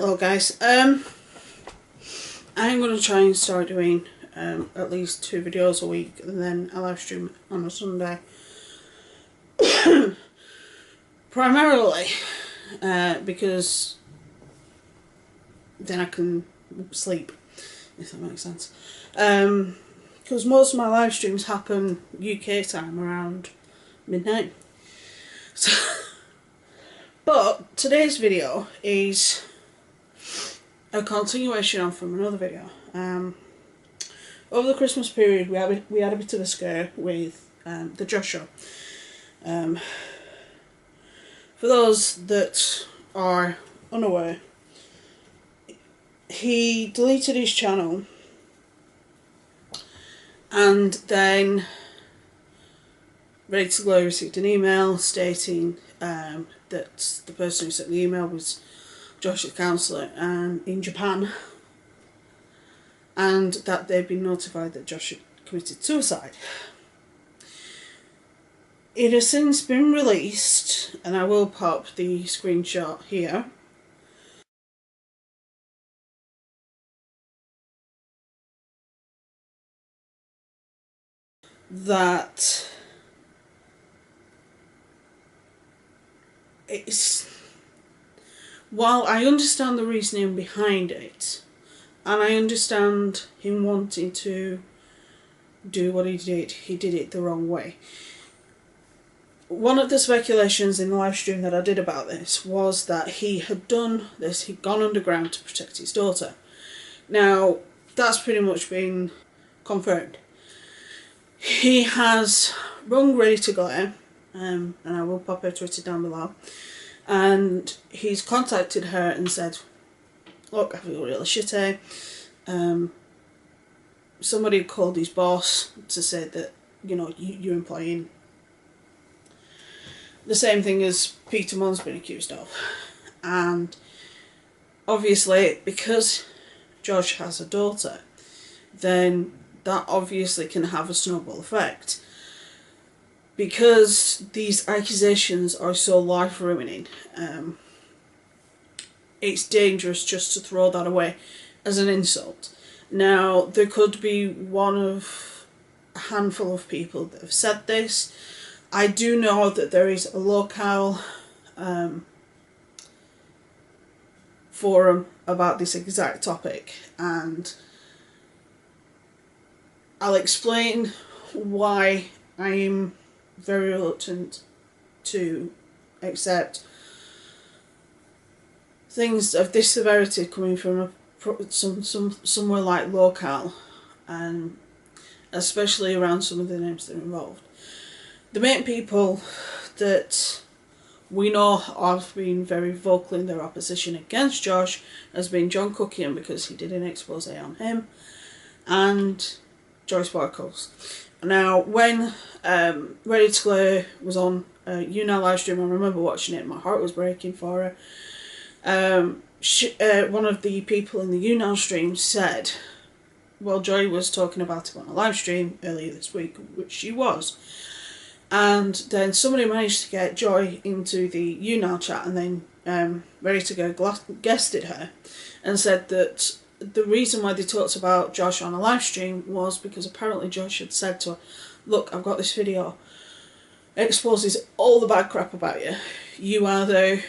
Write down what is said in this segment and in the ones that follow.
Hello guys, I'm going to try and start doing at least 2 videos a week, and then a live stream on a Sunday. Primarily because then I can sleep, if that makes sense. Because most of my live streams happen UK time around midnight. So, but today's video is a continuation on from another video. Over the Christmas period we had a bit of a scare with the Josh show. For those that are unaware, he deleted his channel and then Ready to Glow received an email stating that the person who sent the email was Josh's counsellor in Japan, and that they'd been notified that Josh had committed suicide. It has since been released, and I will pop the screenshot here. That it's, while I understand the reasoning behind it, and I understand him wanting to do what he did it the wrong way. One of the speculations in the live stream that I did about this was that he had done this, he'd gone underground to protect his daughter. Now, that's pretty much been confirmed. He has rung Ready to Glow, and I will pop her Twitter down below, and he's contacted her and said, look, I feel really shitty. Somebody called his boss to say that, you know, you're employing the same thing as Peter Munn's been accused of. And obviously, because Josh has a daughter, then that obviously can have a snowball effect. Because these accusations are so life-ruining, it's dangerous just to throw that away as an insult. Now, there could be one of a handful of people that have said this. I do know that there is a local forum about this exact topic, and I'll explain why I'm very reluctant to accept things of this severity coming from somewhere like local, and especially around some of the names that are involved. The main people that we know have been very vocal in their opposition against Josh has been John Cookian, because he did an expose on him, and Joyce Barkos. Now, when Ready to Glow was on YouNow live stream, I remember watching it, my heart was breaking for her. One of the people in the YouNow stream said, well, Joy was talking about it on a live stream earlier this week, which she was. And then somebody managed to get Joy into the YouNow chat, and then Ready to Go guested her and said that the reason why they talked about Josh on a live stream was because apparently Josh had said to her, look, I've got this video, it exposes all the bad crap about you. You either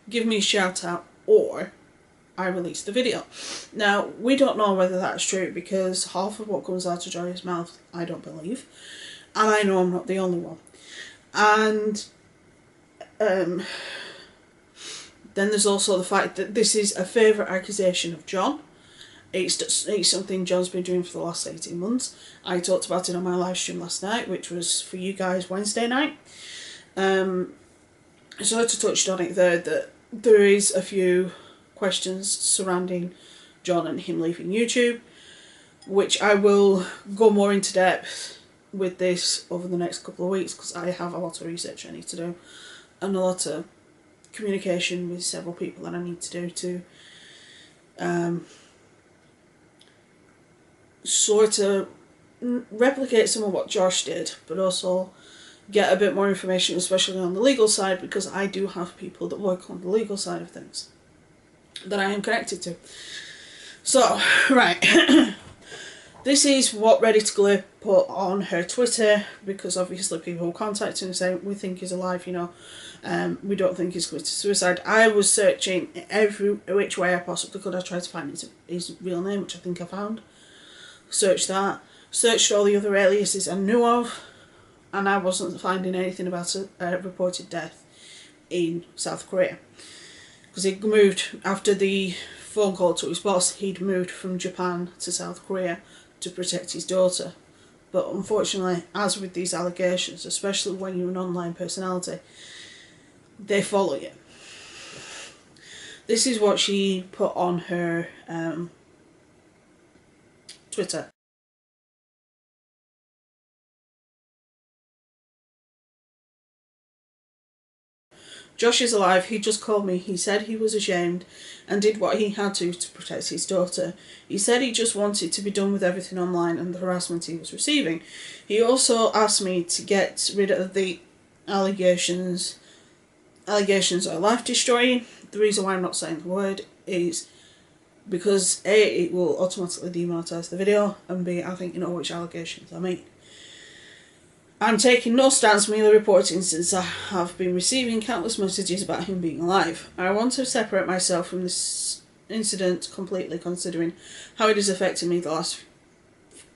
give me a shout out or I release the video. Now, we don't know whether that's true, because half of what comes out of Joy's mouth I don't believe, and I know I'm not the only one. And then there's also the fact that this is a favourite accusation of John. It's something John's been doing for the last 18 months. I talked about it on my live stream last night, which was for you guys Wednesday night. So I touched on it there, that there is a few questions surrounding John and him leaving YouTube, which I will go more into depth with this over the next couple of weeks, because I have a lot of research I need to do and a lot of communication with several people that I need to do to sort of replicate some of what Josh did, but also get a bit more information, especially on the legal side, because I do have people that work on the legal side of things. that I am connected to. So, right. This is what Ready to Glow put on her Twitter, because obviously people were contacting and saying, we think he's alive, you know, we don't think he's committed suicide. I was searching every which way I possibly could. I tried to find his real name, which I think I found. Searched that. Searched all the other aliases I knew of, and I wasn't finding anything about a reported death in South Korea. Because he'd moved, after the phone call to his boss, he'd moved from Japan to South Korea to protect his daughter. But unfortunately, as with these allegations, especially when you're an online personality, they follow you. This is what she put on her Twitter. Josh is alive. He just called me. He said he was ashamed and did what he had to protect his daughter. He said he just wanted to be done with everything online and the harassment he was receiving. He also asked me to get rid of the allegations. Allegations are life destroying. The reason why I'm not saying the word is because A, it will automatically demonetise the video, and B, I think you know which allegations I mean. I'm taking no stance merely reporting, since I have been receiving countless messages about him being alive. I want to separate myself from this incident completely, considering how it has affected me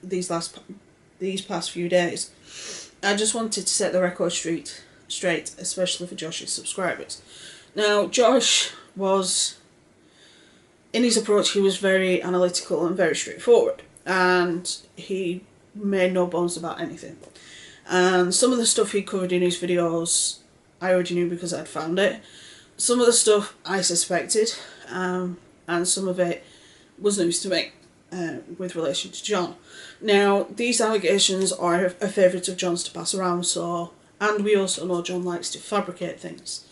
these past few days. I just wanted to set the record straight, especially for Josh's subscribers. Now, Josh was, in his approach, he was very analytical and very straightforward, and he made no bones about anything. And some of the stuff he covered in his videos I already knew because I'd found it. Some of the stuff I suspected, and some of it was news to me with relation to John. Now, these allegations are a favourite of John's to pass around, and we also know John likes to fabricate things.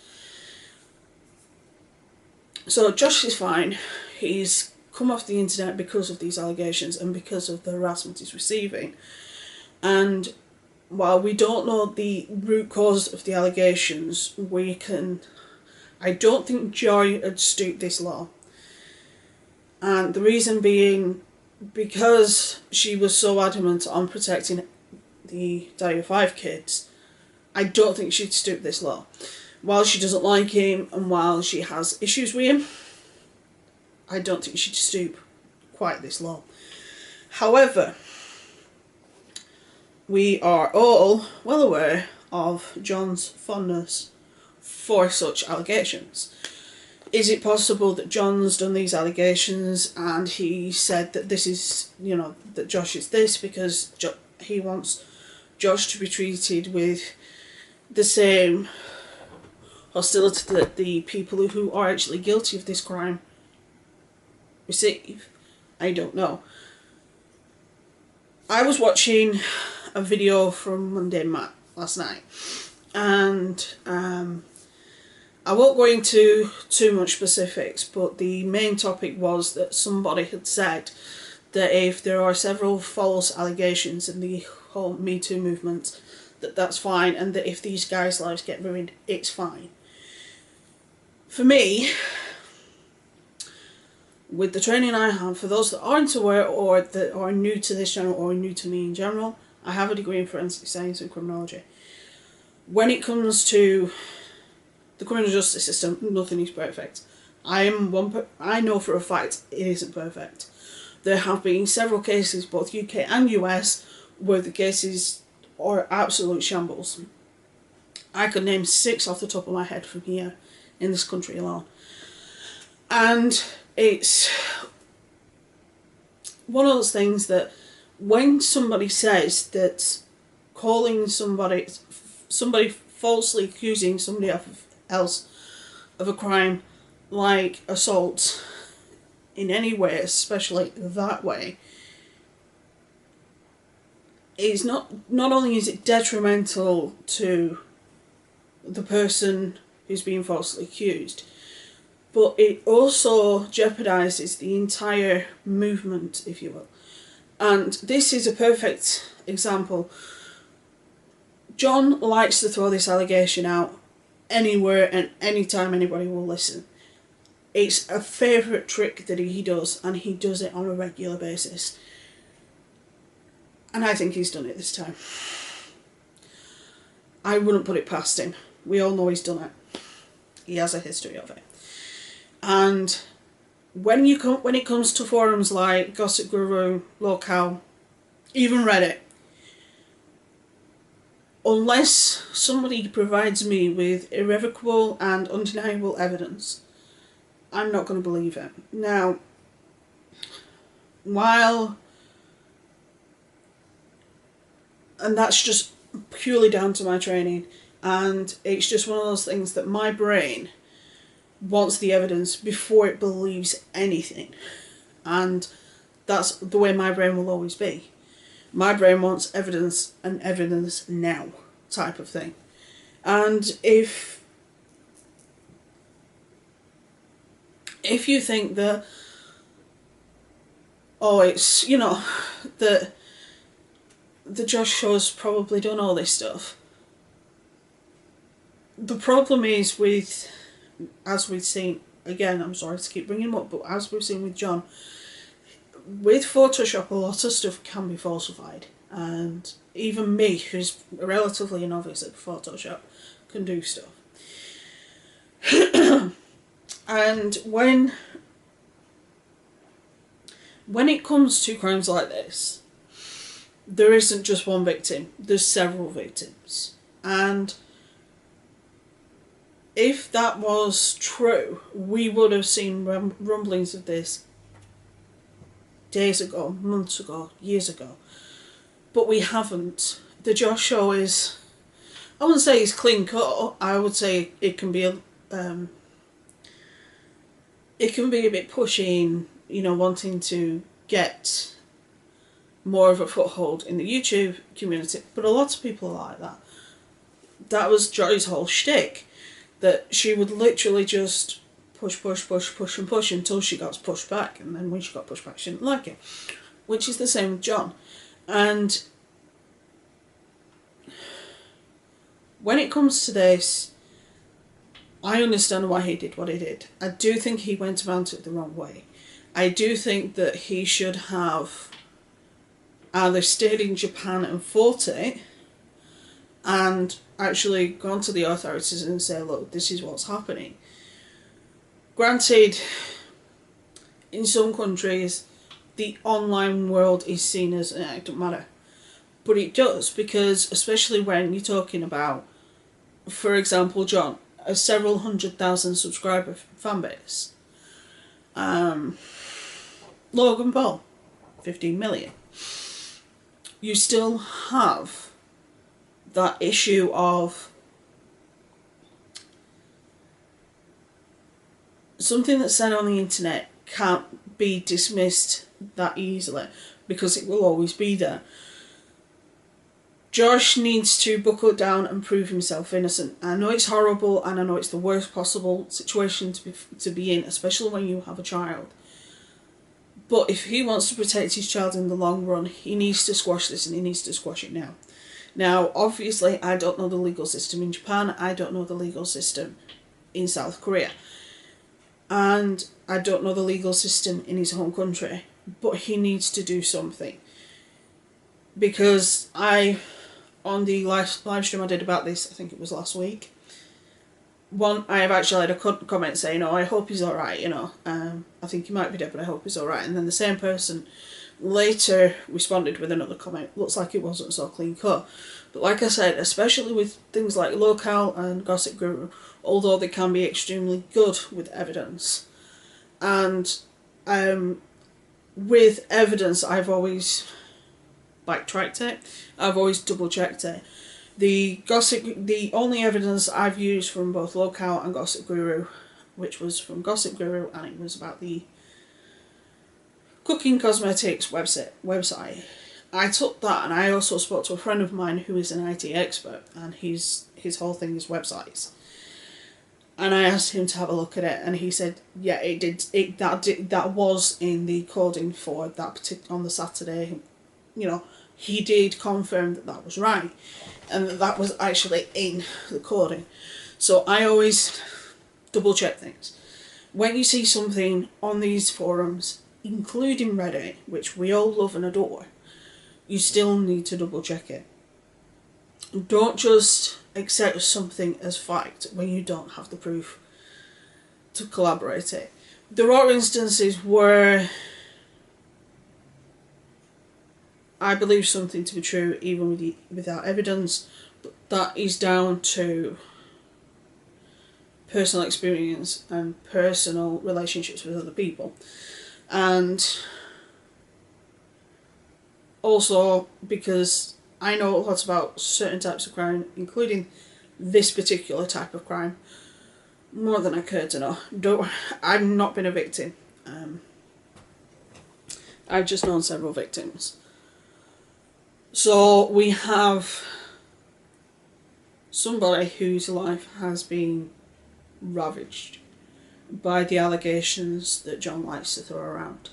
So Josh is fine. He's come off the internet because of these allegations and because of the harassment he's receiving. And while we don't know the root cause of the allegations, I don't think Joy had stooped this low. And the reason being, because she was so adamant on protecting the Diary 5 kids, I don't think she'd stoop this low. While she doesn't like him and while she has issues with him, I don't think she'd stoop quite this low. However, we are all well aware of John's fondness for such allegations. Is it possible that John's done these allegations and he said that this is, that Josh is this because he wants Josh to be treated with the same hostility that the people who are actually guilty of this crime receive? I don't know. I was watching a video from Monday Matt last night, and I won't go into too much specifics, but the main topic was that somebody had said that if there are several false allegations in the whole Me Too movement, that's fine, and that if these guys' lives get ruined, it's fine. For me, with the training I have, for those that aren't aware or that are new to this channel or new to me in general, I have a degree in forensic science and criminology. When it comes to the criminal justice system, nothing is perfect. I know for a fact it isn't perfect. There have been several cases, both UK and US, where the cases are absolute shambles. I could name 6 off the top of my head from here in this country alone. And it's one of those things that when somebody says that calling somebody falsely accusing somebody else of a crime like assault in any way, especially that way, is not only is it detrimental to the person who's being falsely accused, but it also jeopardises the entire movement, if you will. And this is a perfect example. John likes to throw this allegation out anywhere and anytime anybody will listen. It's a favourite trick that he does, and he does it on a regular basis. And I think he's done it this time. I wouldn't put it past him. We all know he's done it. He has a history of it. And when it comes to forums like Gossip Guru, Locale, even Reddit, unless somebody provides me with irrevocable and undeniable evidence, I'm not going to believe it. Now, and that's just purely down to my training, and it's just one of those things that my brain wants the evidence before it believes anything, and that's the way my brain will always be. My brain wants evidence, and evidence now type of thing. And if you think that, oh, it's, you know, that the Josh Show's probably done all this stuff, the problem is with, as we've seen, again, I'm sorry to keep bringing him up, but as we've seen with John, with Photoshop, a lot of stuff can be falsified, and even me, who's relatively a novice at Photoshop, can do stuff. And when it comes to crimes like this, there isn't just one victim, there's several victims. And if that was true, we would have seen rumblings of this days ago, months ago, years ago. But we haven't. The Josh Show is, I wouldn't say it's clean cut, I would say it can be a bit pushy, you know, wanting to get more of a foothold in the YouTube community. But a lot of people are like that. That was Joy's whole shtick, that she would literally just push until she got pushed back, and then when she got pushed back she didn't like it, which is the same with John. And when it comes to this, I understand why he did what he did. I do think he went about it the wrong way. I do think that he should have either stayed in Japan and fought it, and actually gone to the authorities and say, look, this is what's happening. Granted, in some countries, the online world is seen as, it doesn't matter. But it does, because especially when you're talking about, for example, John, a several 100,000 subscriber fan base. Logan Paul, 15 million. You still have that issue of something that's said on the internet can't be dismissed that easily, because it will always be there. Josh needs to buckle down and prove himself innocent. I know it's horrible, and I know it's the worst possible situation to be in, especially when you have a child. But if he wants to protect his child in the long run, he needs to squash this, and he needs to squash it now. Now, obviously, I don't know the legal system in Japan. I don't know the legal system in South Korea. And I don't know the legal system in his home country. But he needs to do something. Because on the live stream I did about this, I think it was last week, I have actually had a comment saying, oh, I hope he's alright, you know. I think he might be dead, but I hope he's alright. And then the same person later responded with another comment. Looks like it wasn't so clean cut. But like I said, especially with things like Locale and Gossip Guru, although they can be extremely good with evidence, and with evidence I've always backtracked it, I've always double checked it. The only evidence I've used from both Locale and Gossip Guru, which was from Gossip Guru, and it was about the cooking cosmetics website. I took that, and I also spoke to a friend of mine who is an IT expert, and his whole thing is websites. And I asked him to have a look at it, and he said, yeah, that was in the coding for that on the Saturday. You know, he did confirm that was right, and that was actually in the coding. So I always double check things. when you see something on these forums, including Reddit, which we all love and adore, you still need to double check it. Don't just accept something as fact when you don't have the proof to corroborate it. There are instances where I believe something to be true even without evidence, but that is down to personal experience and personal relationships with other people. And also because I know a lot about certain types of crime, including this particular type of crime, more than I care to know. I've not been a victim. I've just known several victims. So we have somebody whose life has been ravaged by the allegations that John likes to throw around.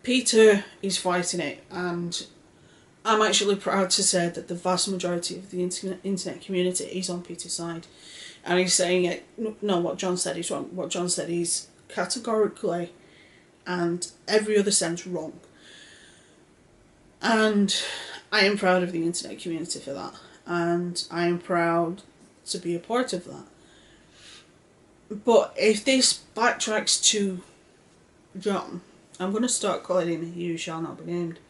Peter is fighting it, and I'm actually proud to say that the vast majority of the internet community is on Peter's side. And he's saying it, no, what John said is wrong. What John said is categorically and every other sense wrong. And I am proud of the internet community for that. And I am proud to be a part of that. But if this backtracks to John, I'm going to start calling him "He Who Shall Not Be Named."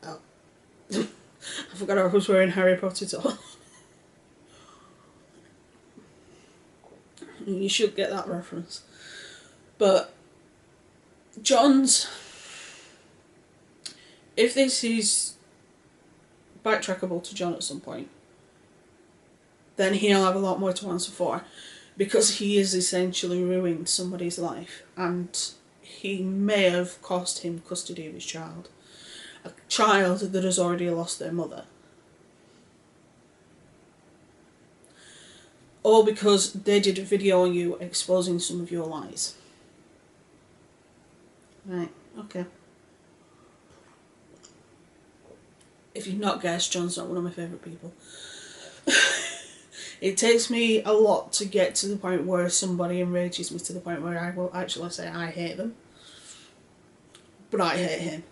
Oh. I forgot I was wearing Harry Potter top. You should get that reference. But John's... if this is backtrackable to John at some point, then he'll have a lot more to answer for, because he has essentially ruined somebody's life, and he may have cost him custody of his child. A child that has already lost their mother. All because they did a video on you exposing some of your lies. Right, okay. If you've not guessed, John's not one of my favourite people. It takes me a lot to get to the point where somebody enrages me to the point where I will actually say I hate them. But I hate him.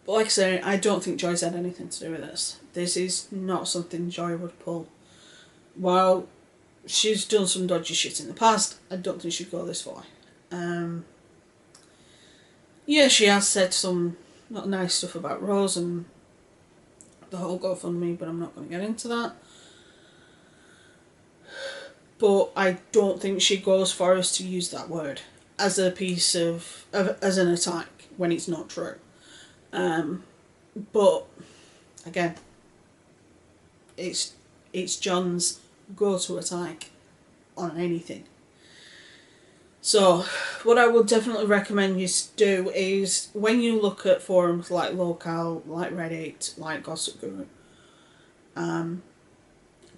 But like I say, I don't think Joy's had anything to do with this. This is not something Joy would pull. While she's done some dodgy shit in the past, I don't think she'd go this far. Yeah, she has said some not nice stuff about Rose and the whole GoFundMe, but I'm not going to get into that. But I don't think she goes far as to use that word as a piece as an attack when it's not true. But again, it's John's go-to attack on anything. So what I would definitely recommend you do is, when you look at forums like Locale, like Reddit, like Gossip Guru,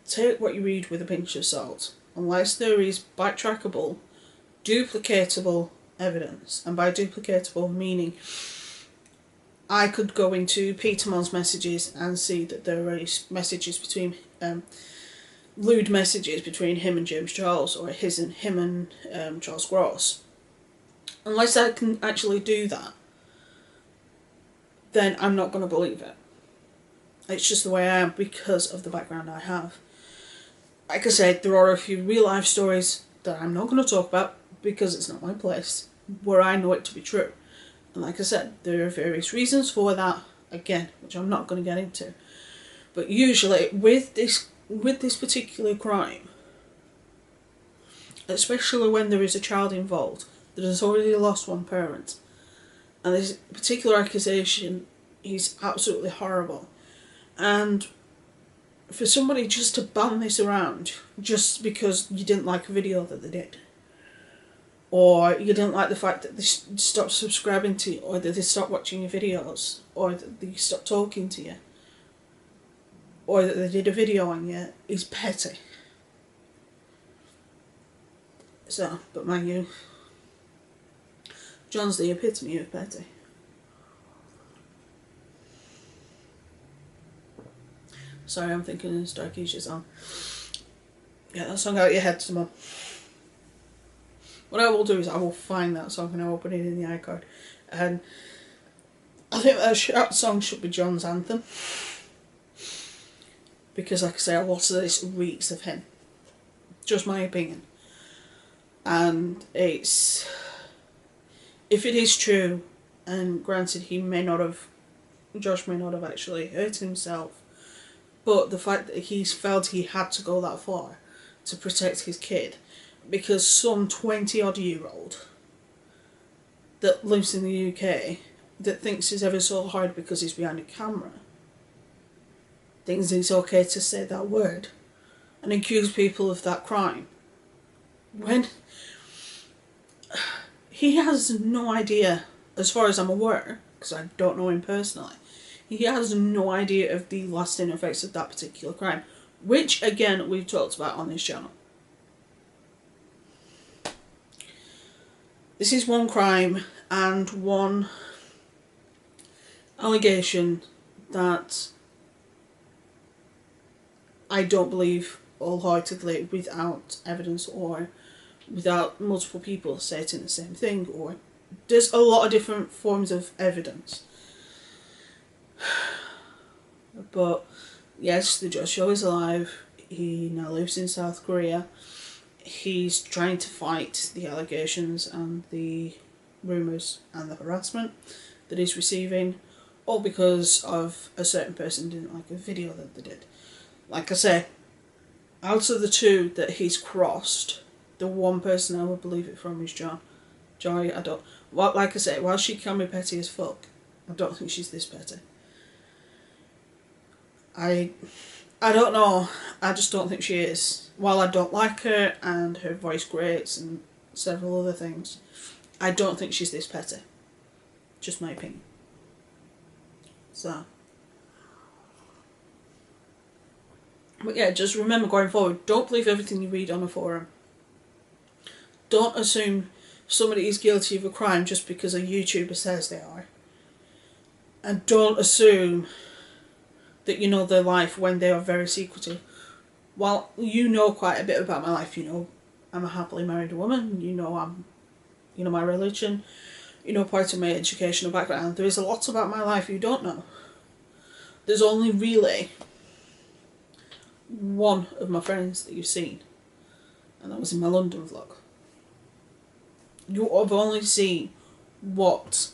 take what you read with a pinch of salt, unless there is backtrackable, duplicatable evidence. And by duplicatable meaning, I could go into Peter Mon's messages and see that there is messages between lewd messages between him and James Charles, or him and Charles Gross. Unless I can actually do that, then I'm not going to believe it. It's just the way I am because of the background I have. Like I said, there are a few real life stories that I'm not going to talk about because it's not my place, where I know it to be true. And like I said, there are various reasons for that, again, which I'm not going to get into. But usually with this particular crime, especially when there is a child involved that has already lost one parent, and this particular accusation is absolutely horrible, and for somebody just to ban this around just because you didn't like a video that they did, or you didn't like the fact that they stopped subscribing to you, or that they stopped watching your videos, or that they stopped talking to you, or that they did a video on you, is petty. So, but mind you, John's the epitome of petty. Sorry, I'm thinking of Starkeisha song. Get that song out of your head, someone. What I will do is I will find that song and I will put it in the iCard. And I think that song should be John's anthem. Because like I say, a lot of this reeks of him. Just my opinion. And it's... if it is true, and granted Josh may not have actually hurt himself, but the fact that he's felt he had to go that far to protect his kid, because some 20-odd-year-old that lives in the UK that thinks he's ever so hard because he's behind a camera thinks it's okay to say that word and accuse people of that crime, when he has no idea, as far as I'm aware, because I don't know him personally, he has no idea of the lasting effects of that particular crime, which again we've talked about on this channel. This is one crime and one allegation that I don't believe wholeheartedly without evidence or without multiple people stating the same thing, or there's a lot of different forms of evidence. But yes, the Joshua is alive. He now lives in South Korea. He's trying to fight the allegations and the rumours and the harassment that he's receiving, all because of a certain person didn't like a video that they did. Like I say, out of the two that he's crossed, the one person I would believe it from is Joy. I don't... well, like I say, while she can be petty as fuck, I don't think she's this petty. I don't know. I just don't think she is. While I don't like her and her voice grates and several other things, I don't think she's this petty. Just my opinion. So. But yeah, just remember going forward, don't believe everything you read on a forum. Don't assume somebody is guilty of a crime just because a YouTuber says they are. And don't assume that you know their life when they are very secretive. While you know quite a bit about my life, you know I'm a happily married woman, you know my religion, you know part of my educational background. There is a lot about my life you don't know. There's only really one of my friends that you've seen, and that was in my London vlog. You have only seen what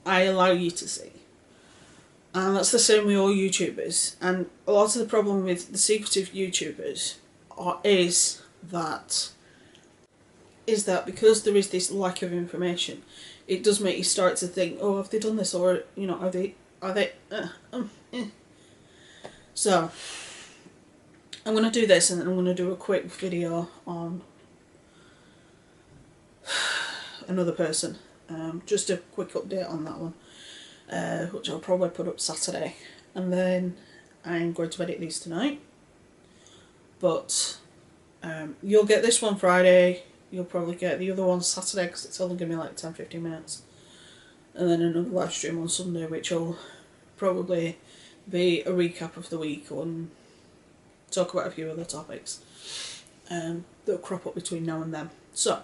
I allow you to see. And that's the same with all YouTubers. And a lot of the problem with the secretive YouTubers is that because there is this lack of information, it does make you start to think, oh, have they done this, or you know, are they So I'm going to do this, and then I'm going to do a quick video on another person. Just a quick update on that one, which I'll probably put up Saturday, and then I'm going to edit these tonight. But you'll get this one Friday, you'll probably get the other one Saturday because it's only going to be like 10-15 minutes, and then another live stream on Sunday, which will probably be a recap of the week and talk about a few other topics that'll crop up between now and then. So,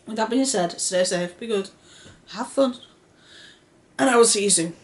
with that being said, stay safe, be good, have fun, and I will see you soon.